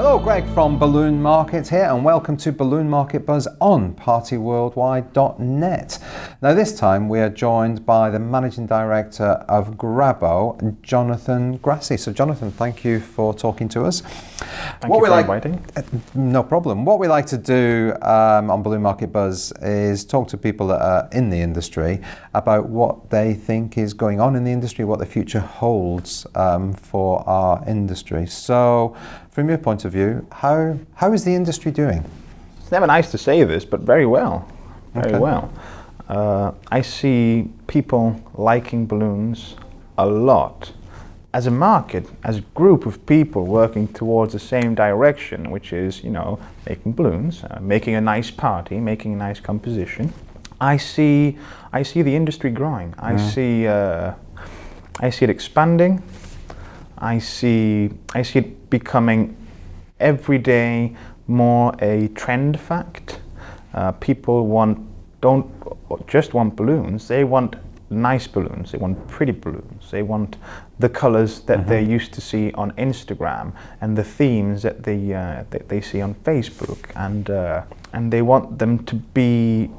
Hello, Greg from Balloon Market here, and welcome to Balloon Market Buzz on partyworldwide.net. Now this time we are joined by the Managing Director of Grabo, Jonathan Grassi. So Jonathan, thank you for talking to us. Thank you for inviting. No problem. What we like to do on Balloon Market Buzz is talk to people that are in the industry about what they think is going on in the industry, what the future holds for our industry. So from your point of view, how is the industry doing? It's never nice to say this, but very well. Very Okay. well. I see people liking balloons a lot. As a market, as a group of people working towards the same direction, which is, making balloons, making a nice party, making a nice composition, I see the industry growing. I see it expanding. I see it becoming every day more a trend fact. People don't just want balloons, they want nice balloons, they want pretty balloons, they want the colors that they used to see on Instagram and the themes that they see on Facebook, and they want them to be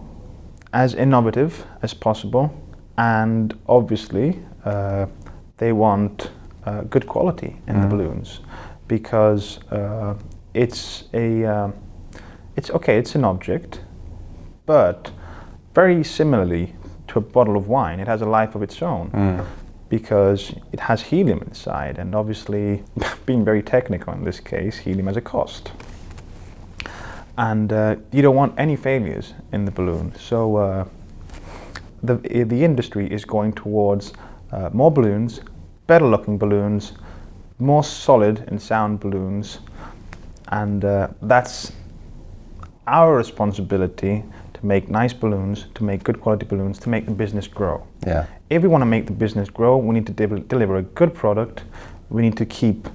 as innovative as possible, and obviously they want good quality in the balloons, because it's an object, but very similarly to a bottle of wine, it has a life of its own, because it has helium inside, and obviously, being very technical in this case, helium has a cost. And you don't want any failures in the balloon. So the industry is going towards more balloons, better looking balloons, more solid and sound balloons, and that's our responsibility, to make nice balloons, to make good quality balloons, to make the business grow. Yeah. If we want to make the business grow, we need to deliver a good product. We need to keep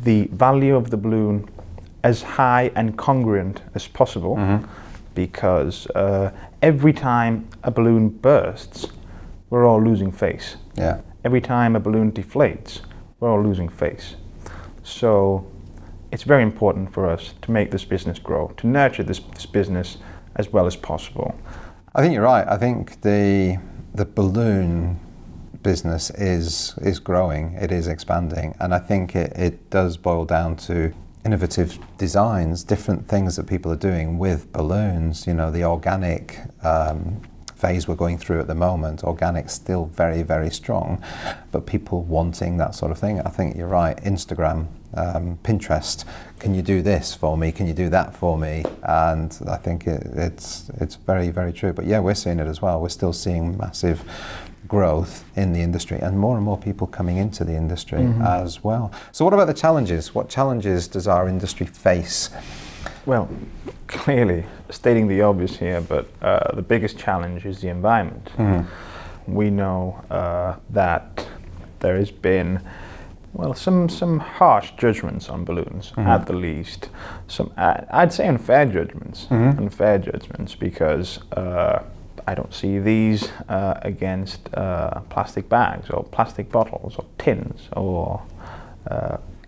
the value of the balloon as high and congruent as possible, because every time a balloon bursts, we're all losing face. Yeah. Every time a balloon deflates, we're all losing face. So it's very important for us to make this business grow, to nurture this business as well as possible. I think you're right. I think the balloon business is growing, it is expanding, and I think it does boil down to innovative designs, different things that people are doing with balloons. The organic phase we're going through at the moment, organic's still very, very strong, but people wanting that sort of thing. I think you're right. Instagram, Pinterest, can you do this for me? Can you do that for me? And I think it's very, very true. But yeah, we're seeing it as well. We're still seeing massive growth in the industry, and more people coming into the industry as well. So what about the challenges? What challenges does our industry face? Well, clearly, stating the obvious here, but the biggest challenge is the environment. We know that there has been, some harsh judgments on balloons, at the least. Some, I'd say unfair judgments, because I don't see these against plastic bags or plastic bottles or tins or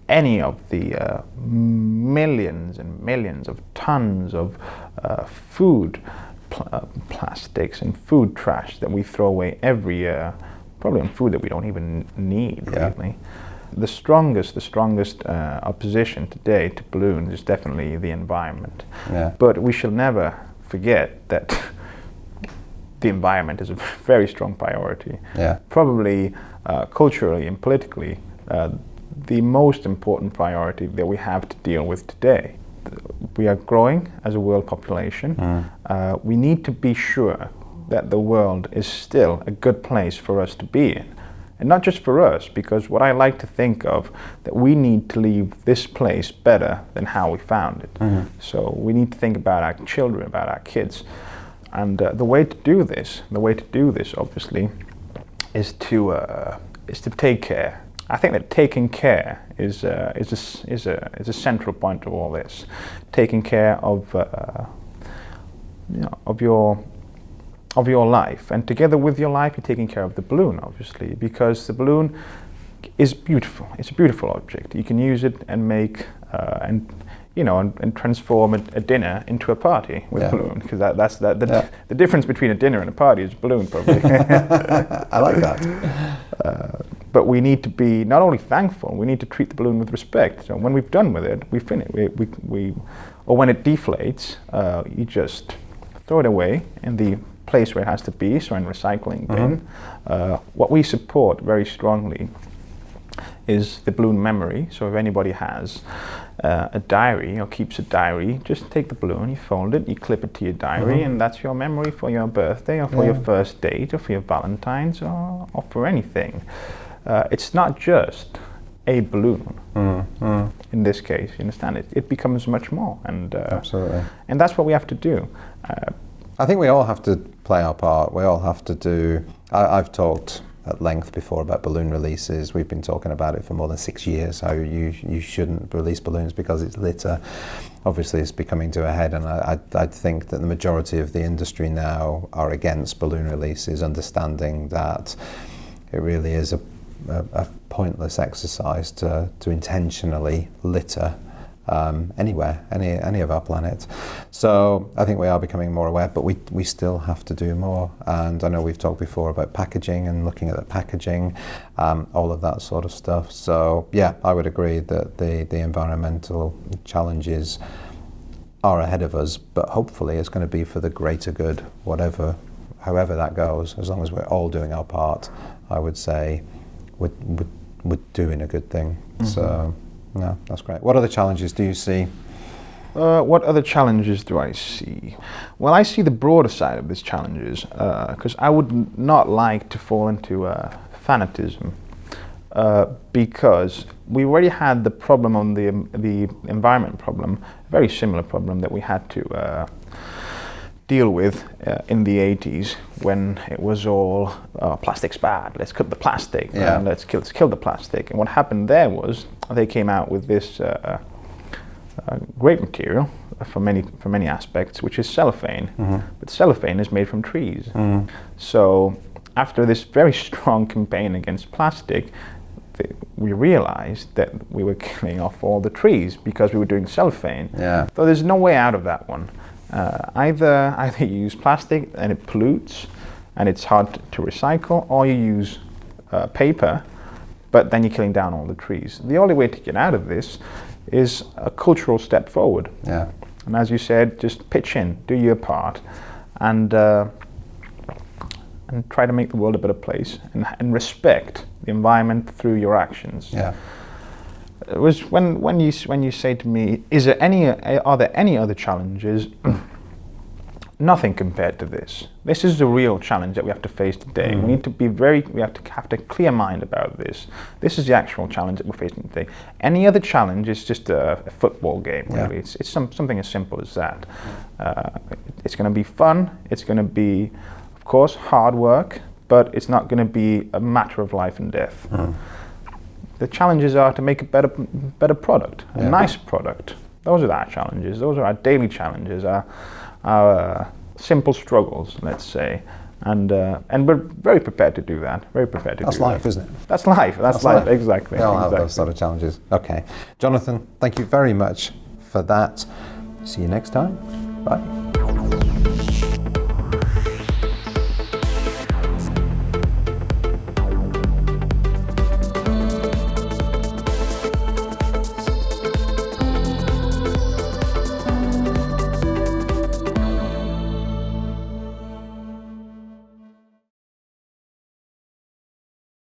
any of the millions and millions of tons of food plastics and food trash that we throw away every year, probably on food that we don't even need, really. The strongest opposition today to balloons is definitely the environment. Yeah. But we shall never forget that the environment is a very strong priority. Yeah. Probably culturally and politically, the most important priority that we have to deal with today. We are growing as a world population. We need to be sure that the world is still a good place for us to be in. And not just for us, because what I like to think of, that we need to leave this place better than how we found it. So we need to think about our children, about our kids. And the way to do this, obviously, is to take care. I think that taking care is a central point of all this. Taking care of your life, and together with your life, you're taking care of the balloon, obviously, because the balloon is beautiful. It's a beautiful object. You can use it and make and and transform a dinner into a party with balloon, because that's the difference between a dinner and a party is balloon, probably. I like that. But we need to be not only thankful, we need to treat the balloon with respect. So when we've done with it, we finish. Or when it deflates, you just throw it away in the place where it has to be, so in recycling bin. What we support very strongly is the balloon memory. So if anybody has a diary or keeps a diary, just take the balloon, you fold it, you clip it to your diary, and that's your memory for your birthday or for your first date or for your Valentine's or for anything. It's not just a balloon. In this case, you understand it. It becomes much more, and absolutely. And that's what we have to do. I think we all have to play our part. We all have to do. I've talked at length before about balloon releases. We've been talking about it for more than 6 years. How you shouldn't release balloons because it's litter. Obviously, it's becoming to a head, and I think that the majority of the industry now are against balloon releases, understanding that it really is a pointless exercise to intentionally litter anywhere, any of our planet. So I think we are becoming more aware, but we still have to do more. And I know we've talked before about packaging and looking at the packaging, all of that sort of stuff. So yeah, I would agree that the environmental challenges are ahead of us, but hopefully it's going to be for the greater good, however that goes. As long as we're all doing our part, I would say we're doing a good thing. So no, that's great. What other challenges do you see? What other challenges do I see? Well, I see the broader side of these challenges, because I would not like to fall into fanatism, because we already had the problem on the environment problem, a very similar problem that we had to deal with in the 80s, when it was all plastic's bad, let's cut the plastic, and let's kill the plastic. And what happened there was they came out with this great material for many aspects, which is cellophane. But cellophane is made from trees. So after this very strong campaign against plastic, we realized that we were killing off all the trees because we were doing cellophane. So there's no way out of that one. Either you use plastic and it pollutes and it's hard to recycle, or you use paper, but then you're killing down all the trees. The only way to get out of this is a cultural step forward. And as you said, just pitch in, do your part, and try to make the world a better place, and respect the environment through your actions. It was when you say to me, are there any other challenges? Nothing compared to this. This is the real challenge that we have to face today. We need to be we have a clear mind about this. This is the actual challenge that we're facing today. Any other challenge is just a football game, really. It's something as simple as that. It's going to be fun. It's going to be, of course, hard work, but it's not going to be a matter of life and death. The challenges are to make a better product, a nice product. Those are our challenges. Those are our daily challenges, our simple struggles, let's say. And we're very prepared to do that. Very prepared to do that. That's life, isn't it? That's life. That's life. Exactly. We all have those sort of challenges. Okay. Jonathan, thank you very much for that. See you next time. Bye.